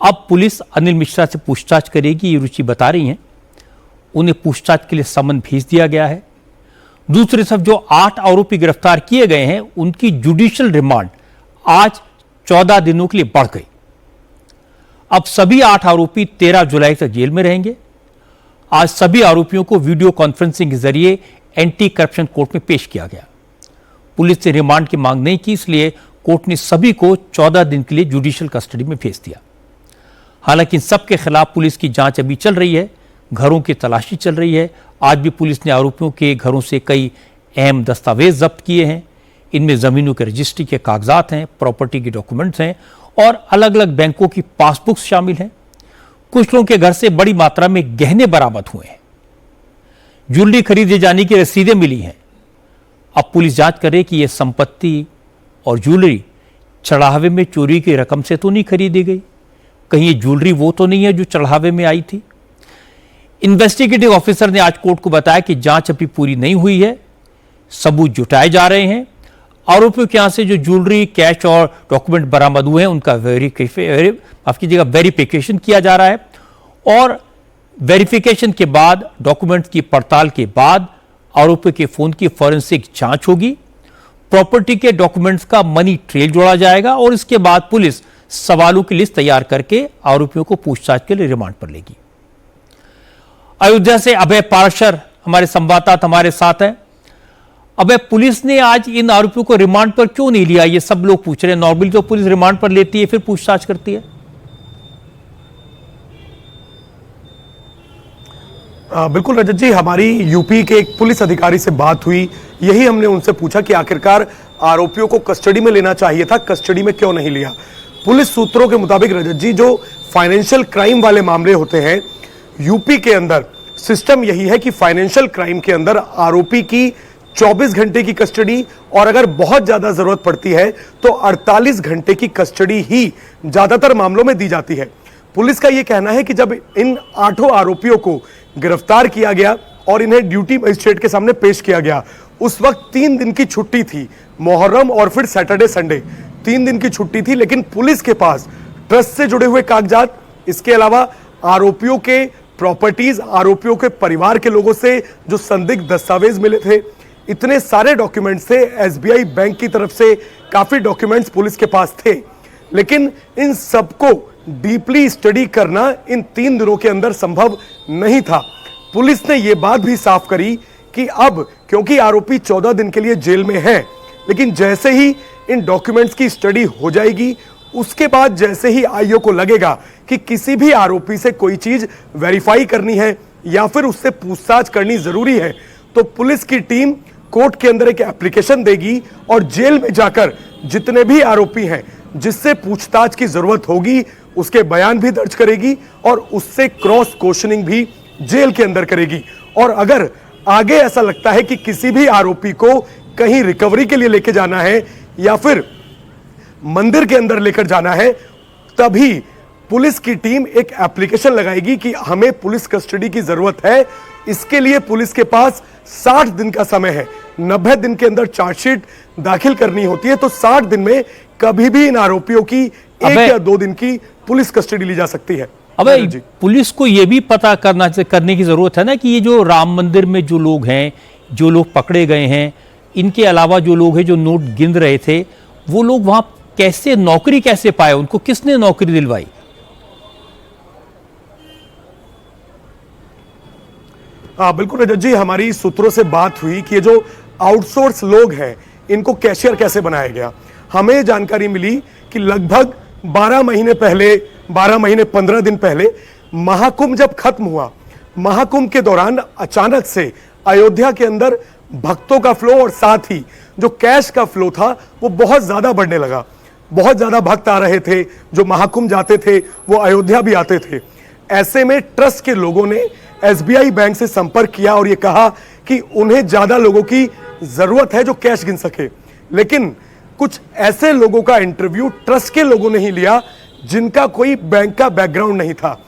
अब पुलिस अनिल मिश्रा से पूछताछ करेगी, ये रुचि बता रही हैं। उन्हें पूछताछ के लिए समन भेज दिया गया है। दूसरी तरफ जो 8 आरोपी गिरफ्तार किए गए हैं, उनकी जुडिशियल रिमांड आज 14 दिनों के लिए बढ़ गई। अब सभी 8 आरोपी 13 जुलाई तक जेल में रहेंगे। आज सभी आरोपियों को वीडियो कॉन्फ्रेंसिंग के जरिए एंटी करप्शन कोर्ट में पेश किया गया। पुलिस ने रिमांड की मांग नहीं की, इसलिए कोर्ट ने सभी को 14 दिन के लिए जुडिशियल कस्टडी में भेज दिया। हालांकि इन सबके खिलाफ पुलिस की जांच अभी चल रही है, घरों की तलाशी चल रही है। आज भी पुलिस ने आरोपियों के घरों से कई अहम दस्तावेज जब्त किए हैं। इनमें जमीनों के रजिस्ट्री के कागजात हैं, प्रॉपर्टी के डॉक्यूमेंट्स हैं और अलग अलग बैंकों की पासबुक्स शामिल हैं। कुछ लोगों के घर से बड़ी मात्रा में गहने बरामद हुए हैं। ज्वेलरी खरीदे जाने की रसीदें मिली हैं। अब पुलिस जांच करे कि यह संपत्ति और ज्वेलरी चढ़ावे में चोरी की रकम से तो नहीं खरीदी गई, कहीं ये ज्वेलरी वो तो नहीं है जो चढ़ावे में आई थी। इन्वेस्टिगेटिव ऑफिसर ने आज कोर्ट को बताया कि जांच अभी पूरी नहीं हुई है, सबूत जुटाए जा रहे हैं। आरोपियों के यहां से जो ज्वेलरी, कैश और डॉक्यूमेंट बरामद हुए हैं, उनका वेरिफिकेशन किया जा रहा है और वेरिफिकेशन के बाद, डॉक्यूमेंट की पड़ताल के बाद आरोपियों के फोन की फॉरेंसिक जांच होगी। प्रॉपर्टी के डॉक्यूमेंट्स का मनी ट्रेल जोड़ा जाएगा और इसके बाद पुलिस सवालों की लिस्ट तैयार करके आरोपियों को पूछताछ के लिए रिमांड पर लेगी। अयोध्या से अभय पाराशर हमारे संवाददाता हमारे साथ हैं। अभय, पुलिस ने आज इन आरोपियों को रिमांड पर क्यों नहीं लिया, ये सब लोग पूछ रहे हैं। नॉर्मली तो पुलिस रिमांड पर लेती है फिर पूछताछ करती है। बिल्कुल रजत जी, हमारी यूपी के एक पुलिस अधिकारी से बात हुई। यही हमने उनसे पूछा कि आखिरकार आरोपियों को कस्टडी में लेना चाहिए था, कस्टडी में क्यों नहीं लिया। पुलिस सूत्रों के मुताबिक रजत जी, जो फाइनेंशियल क्राइम वाले मामले होते हैं यूपी के अंदर, सिस्टम यही है कि फाइनेंशियल क्राइम के अंदर आरोपी की 24 घंटे की कस्टडी और अगर बहुत ज्यादा जरूरत पड़ती है तो 48 घंटे की कस्टडी ही ज्यादातर मामलों में दी जाती है। पुलिस का यह कहना है कि जब इन 8 आरोपियों को गिरफ्तार किया गया और इन्हें ड्यूटी मजिस्ट्रेट के सामने पेश किया गया, उस वक्त 3 दिन की छुट्टी थी, मुहर्रम और फिर सैटरडे संडे 3 दिन की छुट्टी थी। लेकिन पुलिस के पास ट्रस्ट से जुड़े हुए कागजात, इसके अलावा आरोपियों के प्रॉपर्टीज, आरोपियों के परिवार के लोगों से जो संदिग्ध दस्तावेज मिले थे, इतने सारे डॉक्यूमेंट्स थे। एसबीआई बैंक की तरफ से काफी डॉक्यूमेंट्स पुलिस के पास थे, लेकिन इन सबको डीपली स्टडी करना इन 3 दिनों के अंदर संभव नहीं था। पुलिस ने यह बात भी साफ करी कि अब क्योंकि आरोपी 14 दिन के लिए जेल में हैं, लेकिन जैसे ही इन डॉक्यूमेंट्स की स्टडी हो जाएगी, उसके बाद जैसे ही आईओ को लगेगा कि किसी भी आरोपी से कोई चीज वेरीफाई करनी है या फिर उससे पूछताछ करनी जरूरी है, तो पुलिस की टीम कोर्ट के अंदर एक एप्लीकेशन देगी और जेल में जाकर जितने भी आरोपी हैं जिससे पूछताछ की जरूरत होगी, उसके बयान भी दर्ज करेगी और उससे क्रॉस क्वेश्चनिंग भी जेल के अंदर करेगी। और अगर आगे ऐसा लगता है कि किसी भी आरोपी को कहीं रिकवरी के लिए लेके जाना है या फिर मंदिर के अंदर लेकर जाना है, तभी पुलिस की टीम एक एप्लीकेशन लगाएगी कि हमें पुलिस कस्टडी की जरूरत है। इसके लिए पुलिस के पास 60 दिन का समय है। 90 दिन के अंदर चार्जशीट दाखिल करनी होती है, तो 60 दिन में कभी भी इन आरोपियों की 1 या 2 दिन की पुलिस कस्टडी ली जा सकती है। अब पुलिस को यह भी पता करने की जरूरत है ना कि ये जो राम मंदिर में जो लोग हैं, जो लोग पकड़े गए हैं, इनके अलावा जो लोग हैं जो नोट गिन रहे थे, वो लोग वहां कैसे नौकरी कैसे पाए, उनको किसने नौकरी दिलवाई? बिल्कुल रजत जी, हमारी सूत्रों से बात हुई कि ये जो आउटसोर्स लोग हैं, इनको कैशियर कैसे बनाया गया। हमें जानकारी मिली कि लगभग 12 महीने पहले, 12 महीने 15 दिन पहले महाकुंभ जब खत्म हुआ, महाकुंभ के दौरान अचानक से अयोध्या के अंदर भक्तों का फ्लो और साथ ही जो कैश का फ्लो था वो बहुत ज्यादा बढ़ने लगा। बहुत ज्यादा भक्त आ रहे थे, जो महाकुंभ जाते थे वो अयोध्या भी आते थे। ऐसे में ट्रस्ट के लोगों ने एसबीआई बैंक से संपर्क किया और यह कहा कि उन्हें ज्यादा लोगों की जरूरत है जो कैश गिन सके। लेकिन कुछ ऐसे लोगों का इंटरव्यू ट्रस्ट के लोगों ने ही लिया जिनका कोई बैंक का बैकग्राउंड नहीं था।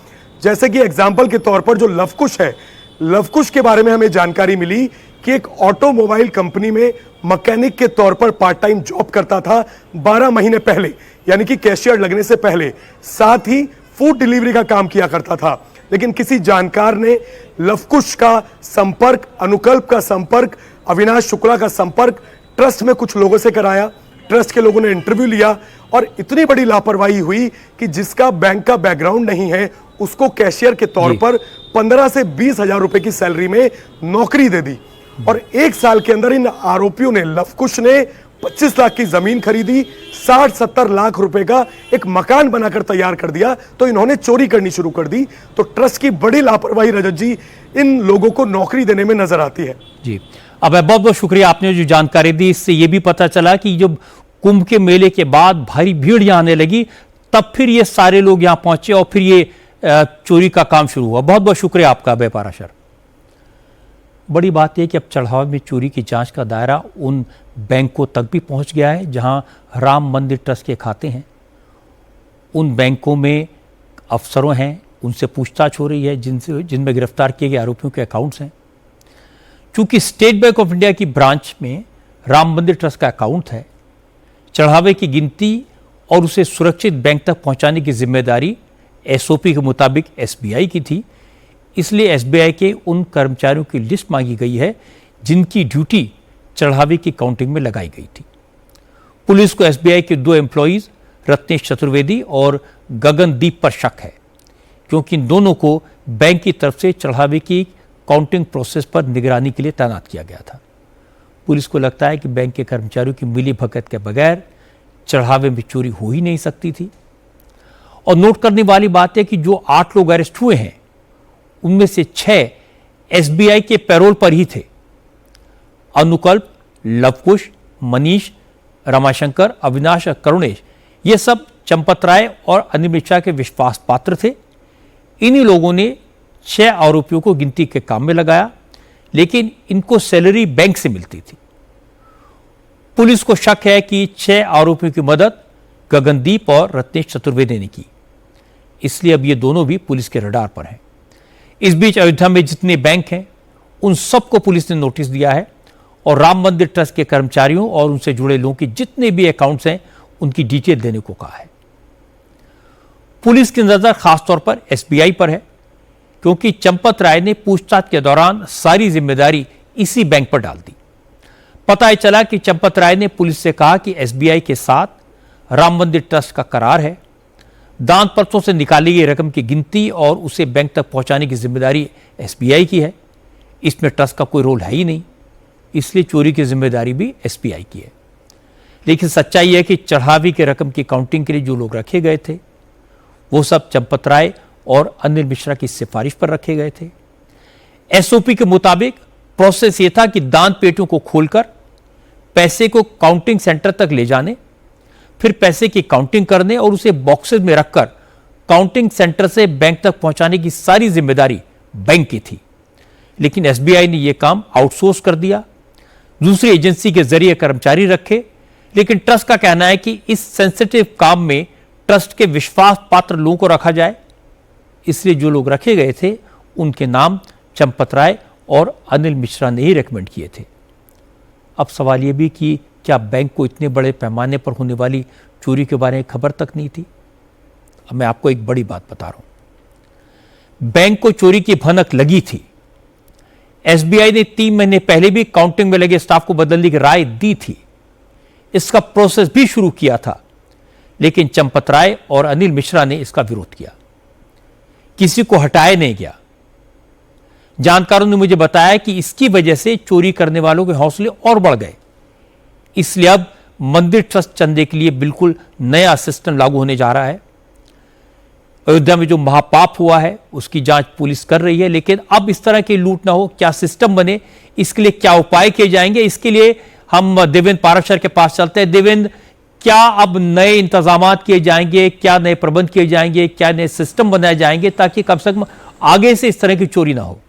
जैसे कि एग्जाम्पल के तौर पर जो लवकुश है, लवकुश के बारे में हमें जानकारी मिली कि एक ऑटोमोबाइल कंपनी में मैकेनिक के तौर पर पार्ट टाइम जॉब करता था 12 महीने पहले, यानी कि कैशियर लगने से पहले। साथ ही फूड डिलीवरी का काम किया करता था, लेकिन किसी जानकार ने लवकुश का संपर्क, अनुकल्प का संपर्क, अविनाश शुक्ला का संपर्क ट्रस्ट में कुछ लोगों से कराया। ट्रस्ट के लोगों ने इंटरव्यू लिया और इतनी बड़ी लापरवाही हुई कि जिसका बैंक का बैकग्राउंड नहीं है उसको कैशियर के तौर पर 15 से 20 हजार रुपए की सैलरी में नौकरी दे दी। और 1 साल के अंदर इन आरोपियों ने, लवकुश ने 25 लाख की जमीन खरीदी, 60-70 लाख रुपए का एक मकान बनाकर तैयार कर दिया, तो इन्होंने चोरी करनी शुरू कर दी। तो ट्रस्ट की बड़ी लापरवाही रजत जी इन लोगों को नौकरी देने में नजर आती है। जी, अब बहुत बहुत शुक्रिया, आपने जो जानकारी दी इससे यह भी पता चला कि जब कुंभ के मेले के बाद भारी भीड़ यहां आने लगी तब फिर ये सारे लोग यहां पहुंचे और फिर ये चोरी का काम शुरू हुआ। बहुत बहुत शुक्रिया आपका अभय पाराशर। बड़ी बात यह कि अब चढ़ावा में चोरी की जांच का दायरा उन बैंकों तक भी पहुंच गया है जहां राम मंदिर ट्रस्ट के खाते हैं। उन बैंकों में अफसरों हैं, उनसे पूछताछ हो रही है जिनमें गिरफ्तार किए गए आरोपियों के अकाउंट्स हैं। चूंकि स्टेट बैंक ऑफ इंडिया की ब्रांच में राम मंदिर ट्रस्ट का अकाउंट है, चढ़ावे की गिनती और उसे सुरक्षित बैंक तक पहुंचाने की जिम्मेदारी एसओपी के मुताबिक एसबीआई की थी। इसलिए एसबीआई के उन कर्मचारियों की लिस्ट मांगी गई है जिनकी ड्यूटी चढ़ावे की काउंटिंग में लगाई गई थी। पुलिस को एसबीआई के 2 एम्प्लॉइज रत्नेश चतुर्वेदी और गगनदीप पर शक है, क्योंकि इन दोनों को बैंक की तरफ से चढ़ावे की काउंटिंग प्रोसेस पर निगरानी के लिए तैनात किया गया था। पुलिस को लगता है कि बैंक के कर्मचारियों की मिली भगत के बगैर चढ़ावे में चोरी हो ही नहीं सकती थी। और नोट करने वाली बात है कि जो 8 लोग अरेस्ट हुए हैं उनमें से 6 एसबीआई के पैरोल पर ही थे। अनुकल्प, लवकुश, मनीष, रमाशंकर, अविनाश और करुणेश, ये सब चंपत राय और अनिल मिश्रा के विश्वास पात्र थे। इन्हीं लोगों ने 6 आरोपियों को गिनती के काम में लगाया, लेकिन इनको सैलरी बैंक से मिलती थी। पुलिस को शक है कि 6 आरोपियों की मदद गगनदीप और रत्नेश चतुर्वेदी ने की, इसलिए अब ये दोनों भी पुलिस के रडार पर हैं। इस बीच अयोध्या में जितने बैंक हैं उन सबको पुलिस ने नोटिस दिया है और राम मंदिर ट्रस्ट के कर्मचारियों और उनसे जुड़े लोगों के जितने भी अकाउंट्स हैं उनकी डिटेल देने को कहा है। पुलिस की नजर खासतौर पर एसबीआई पर है, क्योंकि चंपत राय ने पूछताछ के दौरान सारी जिम्मेदारी इसी बैंक पर डाल दी। पता चला कि चंपत राय ने पुलिस से कहा कि एसबीआई के साथ राम मंदिर ट्रस्ट का करार है, दान पत्रों से निकाली गई रकम की गिनती और उसे बैंक तक पहुंचाने की जिम्मेदारी एसबीआई की है, इसमें ट्रस्ट का कोई रोल है ही नहीं, इसलिए चोरी की जिम्मेदारी भी एसबीआई की है। लेकिन सच्चाई है कि चढ़ावी की रकम की काउंटिंग के लिए जो लोग रखे गए थे वो सब चंपत राय और अनिल मिश्रा की सिफारिश पर रखे गए थे। एसओपी के मुताबिक प्रोसेस यह था कि दान पेटियों को खोलकर पैसे को काउंटिंग सेंटर तक ले जाने, फिर पैसे की काउंटिंग करने और उसे बॉक्सेस में रखकर काउंटिंग सेंटर से बैंक तक पहुंचाने की सारी जिम्मेदारी बैंक की थी। लेकिन एसबीआई ने यह काम आउटसोर्स कर दिया, दूसरी एजेंसी के जरिए कर्मचारी रखे। लेकिन ट्रस्ट का कहना है कि इस सेंसिटिव काम में ट्रस्ट के विश्वास पात्र लोगों को रखा जाए, इसलिए जो लोग रखे गए थे उनके नाम चंपत राय और अनिल मिश्रा ने ही रेकमेंड किए थे। अब सवाल यह भी कि क्या बैंक को इतने बड़े पैमाने पर होने वाली चोरी के बारे में खबर तक नहीं थी? अब मैं आपको एक बड़ी बात बता रहा हूं, बैंक को चोरी की भनक लगी थी। एसबीआई ने 3 महीने पहले भी काउंटिंग में लगे स्टाफ को बदलने की राय दी थी, इसका प्रोसेस भी शुरू किया था, लेकिन चंपत राय और अनिल मिश्रा ने इसका विरोध किया, किसी को हटाया नहीं गया। जानकारों ने मुझे बताया कि इसकी वजह से चोरी करने वालों के हौसले और बढ़ गए, इसलिए अब मंदिर ट्रस्ट चंदे के लिए बिल्कुल नया सिस्टम लागू होने जा रहा है। अयोध्या में जो महापाप हुआ है उसकी जांच पुलिस कर रही है, लेकिन अब इस तरह की लूट ना हो, क्या सिस्टम बने, इसके लिए क्या उपाय किए जाएंगे, इसके लिए हम देवेंद्र पाराशर के पास चलते हैं। देवेंद्र, क्या अब नए इंतजाम किए जाएंगे, क्या नए प्रबंध किए जाएंगे, क्या नए सिस्टम बनाए जाएंगे ताकि कम से कम आगे से इस तरह की चोरी ना हो?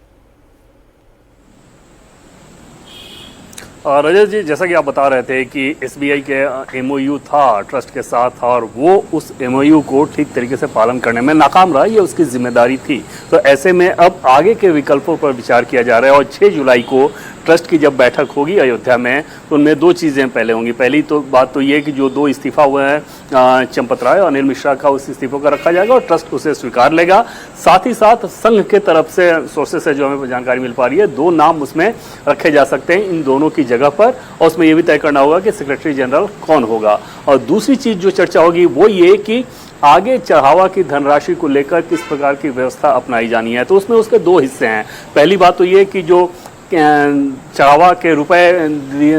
रजत जी, जैसा कि आप बता रहे थे कि एसबीआई के एमओयू था ट्रस्ट के साथ और वो उस एमओयू को ठीक तरीके से पालन करने में नाकाम रहा, ये उसकी जिम्मेदारी थी। तो ऐसे में अब आगे के विकल्पों पर विचार किया जा रहा है और 6 जुलाई को ट्रस्ट की जब बैठक होगी अयोध्या में तो उनमें 2 चीज़ें पहले होंगी। पहली तो बात तो ये कि जो 2 इस्तीफा हुए हैं चंपत राय और अनिल मिश्रा का, उस इस्तीफों का रखा जाएगा और ट्रस्ट उसे स्वीकार लेगा। साथ ही साथ संघ के तरफ से सोर्सेस से जो हमें जानकारी मिल पा रही है 2 नाम उसमें रखे जा सकते हैं इन दोनों की जगह पर, और उसमें यह भी तय करना होगा कि सेक्रेटरी जनरल कौन होगा। और दूसरी चीज़ जो चर्चा होगी वो ये कि आगे चढ़ावा की धनराशि को लेकर किस प्रकार की व्यवस्था अपनाई जानी है। तो उसमें उसके 2 हिस्से हैं। पहली बात तो ये कि जो चढ़ावा के रुपए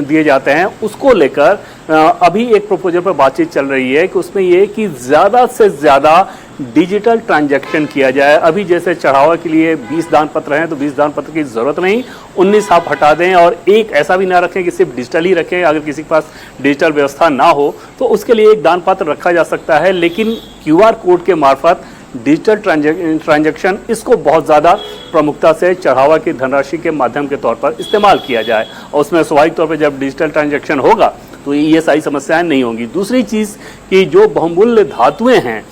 दिए जाते हैं उसको लेकर अभी एक प्रपोजल पर बातचीत चल रही है कि उसमें ये कि ज़्यादा से ज़्यादा डिजिटल ट्रांजैक्शन किया जाए। अभी जैसे चढ़ावा के लिए 20 दान पत्र हैं तो 20 दान पत्र की ज़रूरत नहीं, 19 आप हटा दें और एक ऐसा भी ना रखें कि सिर्फ डिजिटल ही रखें। अगर किसी के पास डिजिटल व्यवस्था ना हो तो उसके लिए एक दान पत्र रखा जा सकता है, लेकिन QR कोड के मार्फत डिजिटल ट्रांजैक्शन इसको बहुत ज़्यादा प्रमुखता से चढ़ावा की धनराशि के माध्यम के तौर पर इस्तेमाल किया जाए और उसमें स्वाभाविक तौर पर जब डिजिटल ट्रांजैक्शन होगा तो ये सारी समस्याएं नहीं होंगी। दूसरी चीज़ कि जो बहुमूल्य धातुएं हैं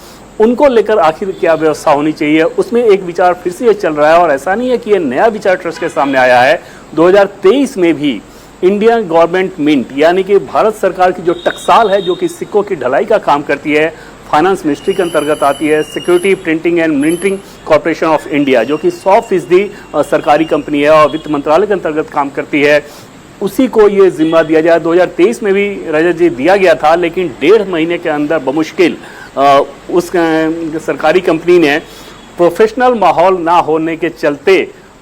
उनको लेकर आखिर क्या व्यवस्था होनी चाहिए, उसमें एक विचार फिर से चल रहा है और ऐसा नहीं है कि ये नया विचार ट्रस्ट के सामने आया है। 2023 में भी इंडियन गवर्नमेंट मिंट यानी कि भारत सरकार की जो टकसाल है जो कि सिक्कों की ढलाई का काम करती है, फाइनेंस मिनिस्ट्री के अंतर्गत आती है, security printing and minting corporation of India जो कि 100% सरकारी कंपनी है और वित्त मंत्रालय के अंतर्गत काम करती है, उसी को ये जिम्मा दिया जाए। 2023 में भी रजत जी दिया गया था, लेकिन 1.5 महीने के अंदर बमुश्किल उस सरकारी कंपनी ने प्रोफेशनल माहौल ना होने के चलते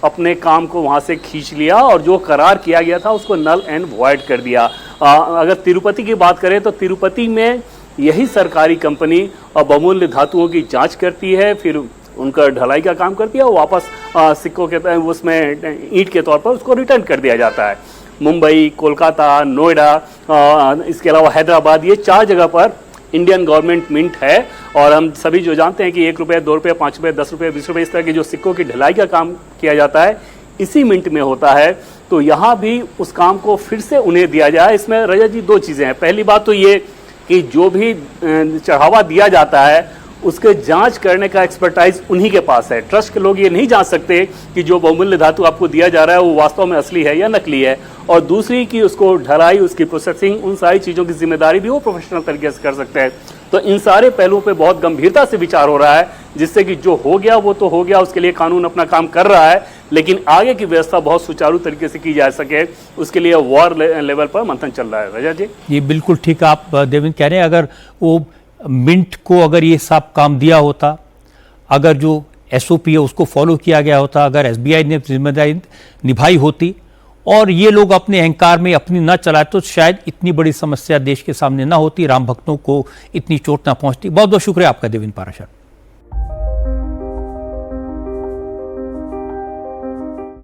अपने काम को वहाँ से खींच लिया और जो करार किया गया था उसको नल एंड वॉइड कर दिया। अगर तिरुपति की बात करें तो तिरुपति में यही सरकारी कंपनी बहुमूल्य धातुओं की जांच करती है, फिर उनका ढलाई का काम करती है और वापस सिक्कों के उसमें ईंट के तौर पर उसको रिटर्न कर दिया जाता है। मुंबई, कोलकाता, नोएडा, इसके अलावा हैदराबाद, ये 4 जगह पर इंडियन गवर्नमेंट मिंट है और हम सभी जो जानते हैं कि 1 रुपये, 2 रुपये, 5 रुपये, 10 रुपये, 20 रुपये इस तरह के जो सिक्कों की ढलाई का काम किया जाता है इसी मिंट में होता है। तो यहाँ भी उस काम को फिर से उन्हें दिया जाए। इसमें रजत जी 2 चीज़ें हैं। पहली बात तो ये कि जो भी चढ़ावा दिया जाता है उसके जांच करने का एक्सपर्टाइज उन्हीं के पास है। ट्रस्ट के लोग ये नहीं जान सकते कि जो बहुमूल्य धातु आपको दिया जा रहा है वो वास्तव में असली है या नकली है। और दूसरी कि उसको ढलाई, उसकी प्रोसेसिंग, उन सारी चीज़ों की जिम्मेदारी भी वो प्रोफेशनल तरीके से कर सकते हैं। तो इन सारे पहलुओं पे बहुत गंभीरता से विचार हो रहा है, जिससे कि जो हो गया वो तो हो गया, उसके लिए कानून अपना काम कर रहा है, लेकिन आगे की व्यवस्था बहुत सुचारू तरीके से की जा सके उसके लिए वॉर लेवल पर मंथन चल रहा है। रजत जी, ये बिल्कुल ठीक आप देवेंद्र कह रहे हैं। अगर वो मिंट को अगर ये सब काम दिया होता, अगर जो SOP है उसको फॉलो किया गया होता, अगर SBI ने जिम्मेदारी निभाई होती और ये लोग अपने अहंकार में अपनी न चलाए तो शायद इतनी बड़ी समस्या देश के सामने ना होती, राम भक्तों को इतनी चोट ना पहुंचती। बहुत बहुत शुक्रिया आपका देवेंद्र पाराशर।